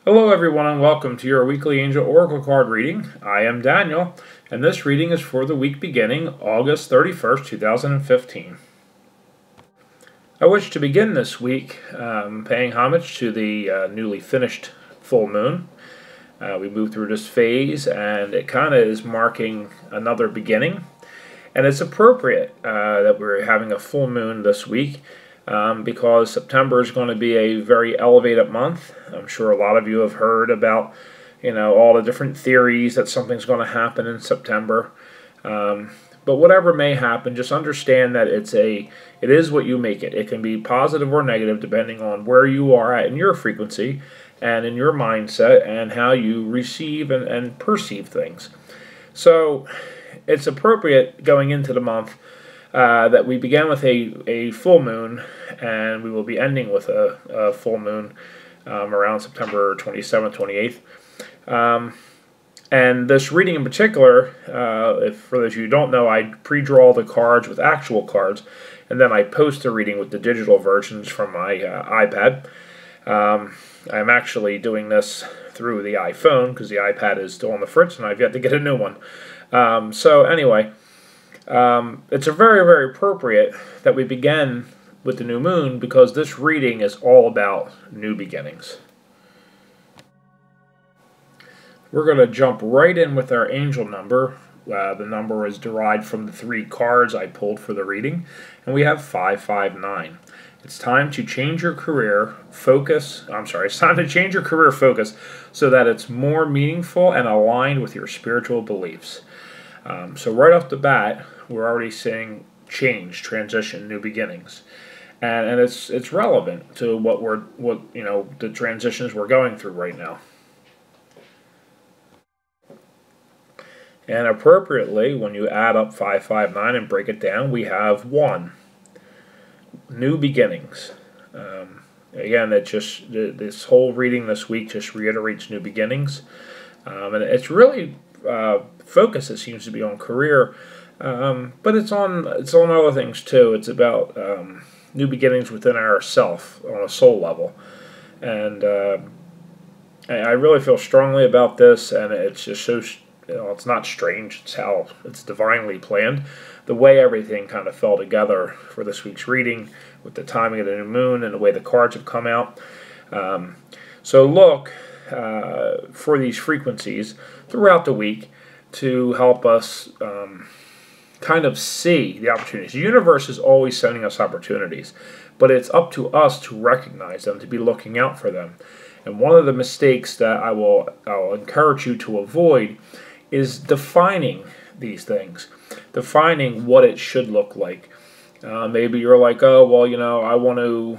Hello everyone and welcome to your weekly Angel Oracle card reading. I am Daniel and this reading is for the week beginning August 31st, 2015. I wish to begin this week paying homage to the newly finished full moon. We moved through this phase and it kind of is marking another beginning. And it's appropriate that we're having a full moon this week because September is going to be a very elevated month. I'm sure a lot of you have heard about, all the different theories that something's going to happen in September. But whatever may happen, just understand that it is what you make it. It can be positive or negative depending on where you are at in your frequency and in your mindset and how you receive and perceive things. So it's appropriate going into the month that we began with a full moon, and we will be ending with a full moon around September 27th, 28th. And this reading in particular, for those of you who don't know, I pre-draw the cards with actual cards, and then I post the reading with the digital versions from my iPad. I'm actually doing this through the iPhone because the iPad is still on the fritz and I've yet to get a new one. So anyway, it's a very, very appropriate that we begin with the new moon because this reading is all about new beginnings. We're going to jump right in with our angel number. The number is derived from the 3 cards I pulled for the reading, and we have 559. It's time to change your career focus. It's time to change your career focus so that it's more meaningful and aligned with your spiritual beliefs. So right off the bat, we're already seeing change, transition, new beginnings, and it's relevant to the transitions we're going through right now. And appropriately, when you add up 559 and break it down, we have 1. New beginnings. Again, this whole reading this week just reiterates new beginnings, and it's really focus. It seems to be on career, but it's on other things too. It's about new beginnings within ourself on a soul level, and I really feel strongly about this. And it's just so. It's not strange. It's how it's divinely planned. The way everything kind of fell together for this week's reading with the timing of the new moon and the way the cards have come out. So look for these frequencies throughout the week to help us kind of see the opportunities. The universe is always sending us opportunities, but it's up to us to recognize them, to be looking out for them. And one of the mistakes that I'll encourage you to avoid is defining these things, defining what it should look like. Maybe you're like, oh, well, I want to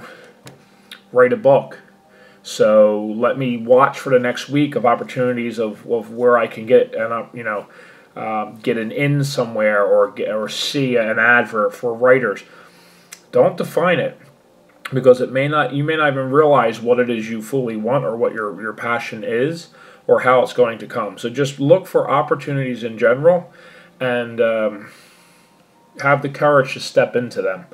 write a book, so let me watch for the next week of opportunities of where I can get get an in somewhere or see an advert for writers. Don't define it, because you may not even realize what it is you fully want or what your passion is, or how it's going to come. So just look for opportunities in general and have the courage to step into them.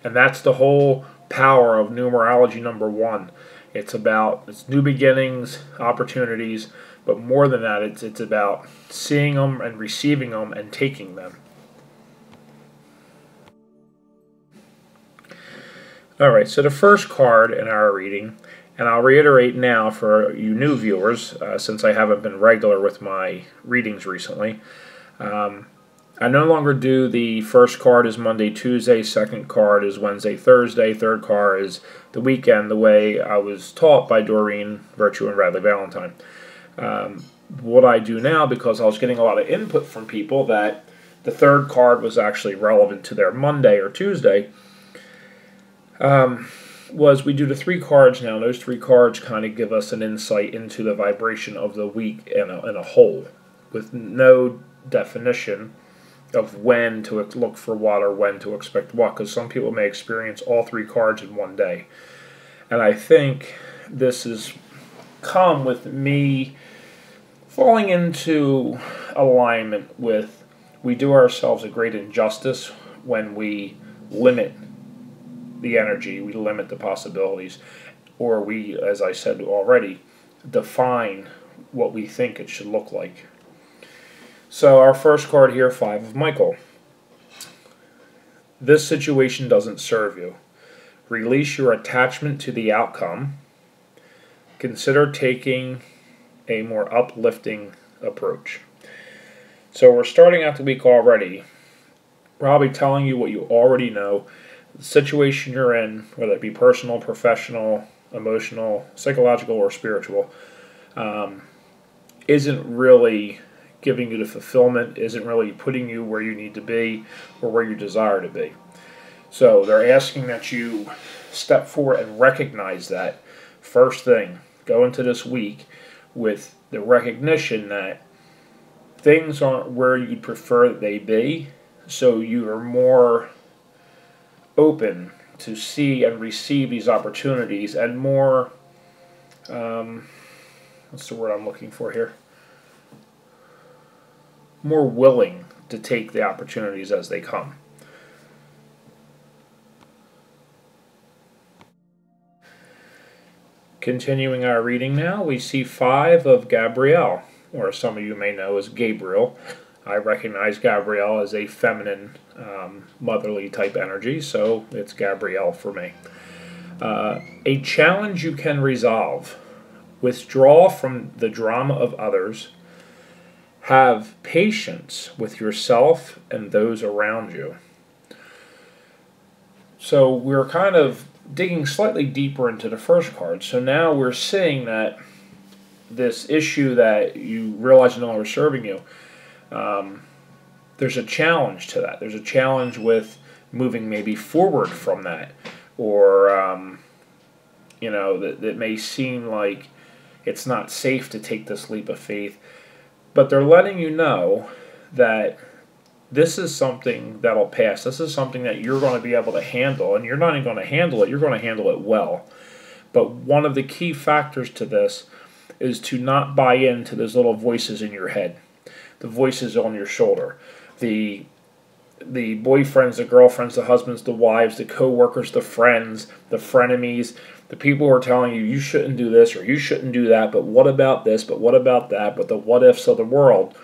And that's the whole power of numerology number 1. It's new beginnings, opportunities, but more than that, it's about seeing them and receiving them and taking them. All right, so the first card in our reading, and I'll reiterate now for you new viewers, since I haven't been regular with my readings recently, I no longer do the first card is Monday, Tuesday, second card is Wednesday, Thursday, third card is the weekend, the way I was taught by Doreen, Virtue, and Radleigh, Valentine. What I do now, because I was getting a lot of input from people that the third card was actually relevant to their Monday or Tuesday, was we do the 3 cards now. Those 3 cards kind of give us an insight into the vibration of the week in a whole, with no definition of when to look for what or when to expect what, because some people may experience all 3 cards in one day. And I think this has come with me falling into alignment with, we do ourselves a great injustice when we limit the energy, we limit the possibilities, or we, as I said already, define what we think it should look like. So our first card here, Five of Michael. This situation doesn't serve you. Release your attachment to the outcome. Consider taking a more uplifting approach. So we're starting out the week already, probably telling you what you already know. The situation you're in, whether it be personal, professional, emotional, psychological, or spiritual, isn't really giving you the fulfillment, isn't really putting you where you need to be or where you desire to be. So they're asking that you step forward and recognize that first thing. Go into this week with the recognition that things aren't where you'd prefer that they be, so you are more open to see and receive these opportunities and more, what's the word I'm looking for here? More willing to take the opportunities as they come. Continuing our reading now, we see Five of Gabrielle, or some of you may know as Gabriel. I recognize Gabrielle as a feminine, motherly type energy, so it's Gabrielle for me. A challenge you can resolve. Withdraw from the drama of others. Have patience with yourself and those around you. So we're kind of digging slightly deeper into the first card. So now we're seeing that this issue that you realize no longer serving you, there's a challenge to that. There's a challenge with moving maybe forward from that, or that may seem like it's not safe to take this leap of faith. But they're letting you know that this is something that'll pass. This is something that you're going to be able to handle, and you're not even going to handle it, you're going to handle it well. But one of the key factors to this is to not buy into those little voices in your head, the voices on your shoulder, the boyfriends, the girlfriends, the husbands, the wives, the co-workers, the friends, the frenemies, the people who are telling you you shouldn't do this or you shouldn't do that, but what about this, but what about that, but the what-ifs of the world.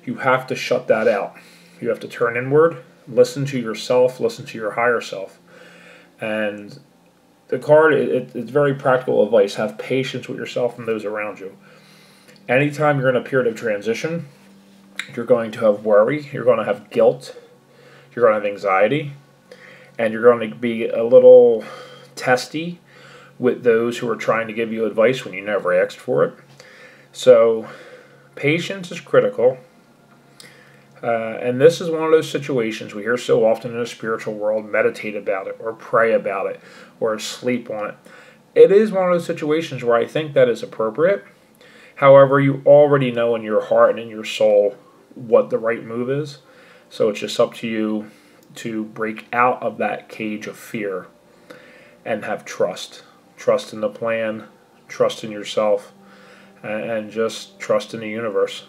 You have to shut that out. You have to turn inward, listen to yourself, listen to your higher self. And the card, it's very practical advice. Have patience with yourself and those around you. Anytime you're in a period of transition, you're going to have worry, you're going to have guilt, you're going to have anxiety, and you're going to be a little testy with those who are trying to give you advice when you never asked for it. So patience is critical. And this is one of those situations we hear so often in the spiritual world, meditate about it, or pray about it, or sleep on it. It is one of those situations where I think that is appropriate. However, you already know in your heart and in your soul what the right move is. So it's just up to you to break out of that cage of fear and have trust. Trust in the plan, trust in yourself, and just trust in the universe.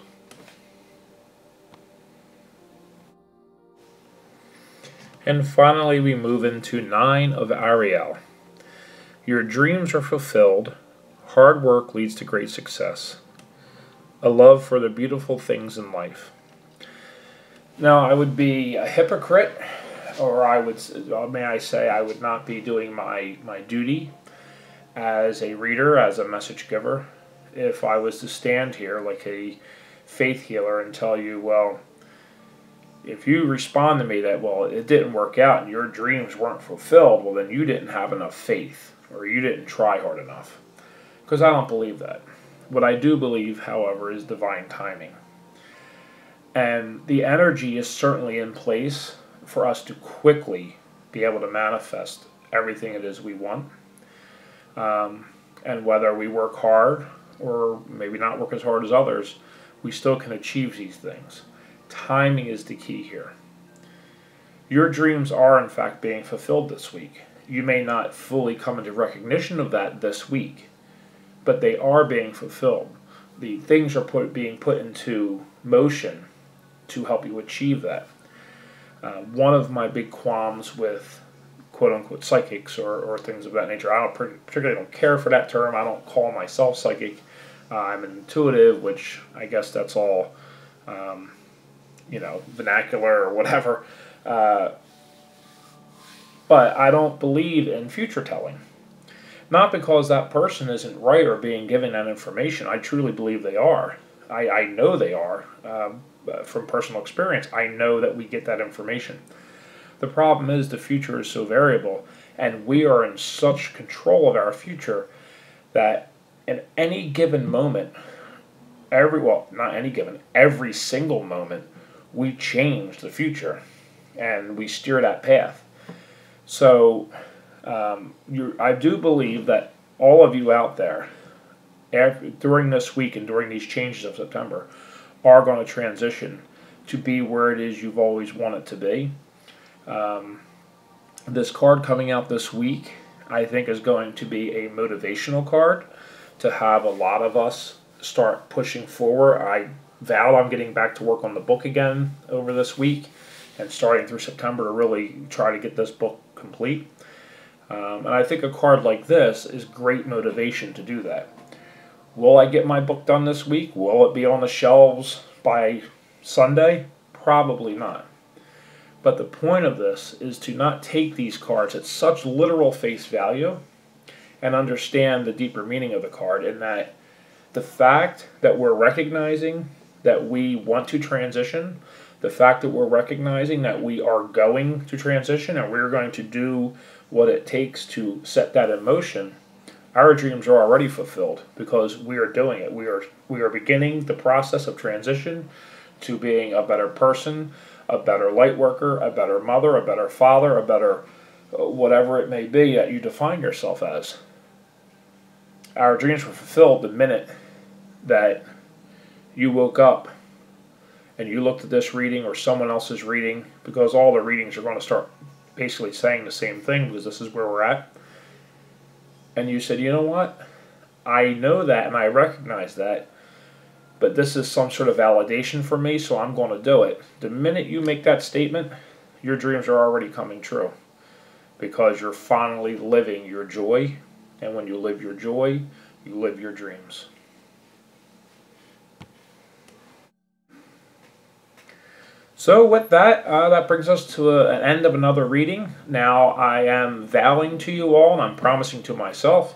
And finally, we move into Nine of Ariel. Your dreams are fulfilled. Hard work leads to great success. A love for the beautiful things in life. Now, I would be a hypocrite, or I would not be doing my duty as a reader, as a message giver, if I was to stand here like a faith healer and tell you, well, if you respond to me that, well, it didn't work out and your dreams weren't fulfilled, well, then you didn't have enough faith, or you didn't try hard enough. Because I don't believe that. What I do believe, however, is divine timing. And the energy is certainly in place for us to quickly be able to manifest everything it is we want. And whether we work hard or maybe not work as hard as others, we still can achieve these things. Timing is the key here. Your dreams are, in fact, being fulfilled this week. You may not fully come into recognition of that this week, but they are being fulfilled. The things are being put into motion to help you achieve that. One of my big qualms with quote-unquote psychics or things of that nature, I particularly don't care for that term. I don't call myself psychic. I'm an intuitive, which I guess that's all, vernacular or whatever. But I don't believe in future telling. Not because that person isn't right or being given that information. I truly believe they are. I know they are. From personal experience, I know that we get that information. The problem is the future is so variable, and we are in such control of our future that in any given moment, every single moment, we change the future, and we steer that path. So I do believe that all of you out there, during this week and during these changes of September, are going to transition to be where it is you've always wanted to be. This card coming out this week, I think, is going to be a motivational card to have a lot of us start pushing forward. I vow I'm getting back to work on the book again over this week and starting through September to really try to get this book complete. And I think a card like this is great motivation to do that. Will I get my book done this week? Will it be on the shelves by Sunday? Probably not. But the point of this is to not take these cards at such literal face value and understand the deeper meaning of the card, in that the fact that we're recognizing that we want to transition, the fact that we're recognizing that we are going to transition and we're going to do what it takes to set that in motion, our dreams are already fulfilled because we are doing it. We are beginning the process of transition to being a better person, a better light worker, a better mother, a better father, a better whatever it may be that you define yourself as. Our dreams were fulfilled the minute that you woke up and you looked at this reading or someone else's reading, because all the readings are going to start basically saying the same thing because this is where we're at. And you said, you know what? I know that and I recognize that, but this is some sort of validation for me, so I'm going to do it. The minute you make that statement, your dreams are already coming true because you're finally living your joy. And when you live your joy, you live your dreams. So with that, that brings us to an end of another reading. Now I am vowing to you all, and I'm promising to myself,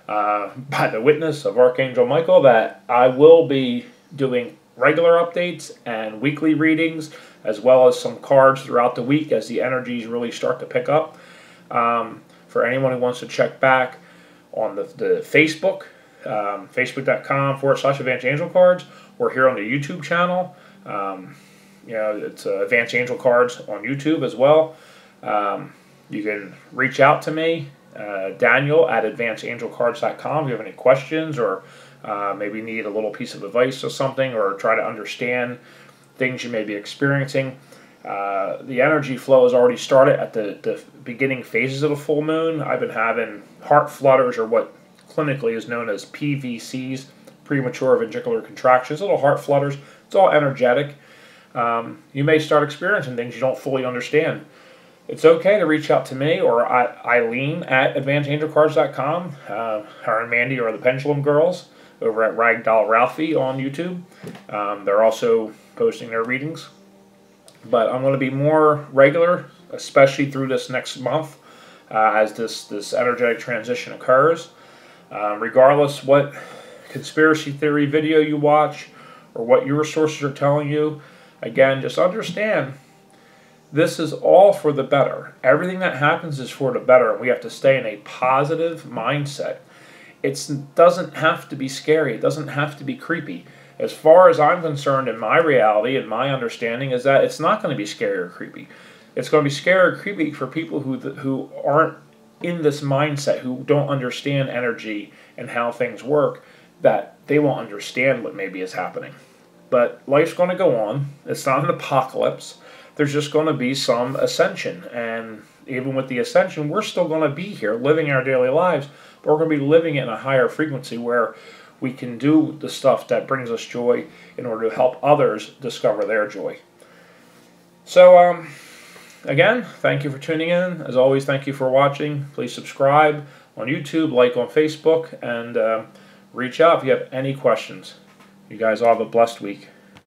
by the witness of Archangel Michael, that I will be doing regular updates and weekly readings, as well as some cards throughout the week as the energies really start to pick up. For anyone who wants to check back on the Facebook, facebook.com/Advanced Angel Cards, or here on the YouTube channel. It's Advanced Angel Cards on YouTube as well. You can reach out to me, Daniel at advancedangelcards.com, if you have any questions or maybe need a little piece of advice or something, or try to understand things you may be experiencing. The energy flow has already started at the beginning phases of the full moon. I've been having heart flutters, or what clinically is known as PVCs, premature ventricular contractions, little heart flutters. It's all energetic. You may start experiencing things you don't fully understand. It's okay to reach out to me or Eileen at advancedangelcards.com. Her and Mandy are the Pendulum Girls over at Ragdoll Ralphie on YouTube. They're also posting their readings. But I'm going to be more regular, especially through this next month, as this energetic transition occurs. Regardless what conspiracy theory video you watch or what your sources are telling you, again, just understand this is all for the better. Everything that happens is for the better, and we have to stay in a positive mindset. It doesn't have to be scary. It doesn't have to be creepy. As far as I'm concerned, in my reality and my understanding, is that it's not going to be scary or creepy. It's going to be scary or creepy for people who aren't in this mindset, who don't understand energy and how things work, that they won't understand what maybe is happening. But life's going to go on. It's not an apocalypse. There's just going to be some ascension. And even with the ascension, we're still going to be here living our daily lives, but we're going to be living it in a higher frequency where we can do the stuff that brings us joy in order to help others discover their joy. So, again, thank you for tuning in. As always, thank you for watching. Please subscribe on YouTube, like on Facebook, and reach out if you have any questions. You guys all have a blessed week.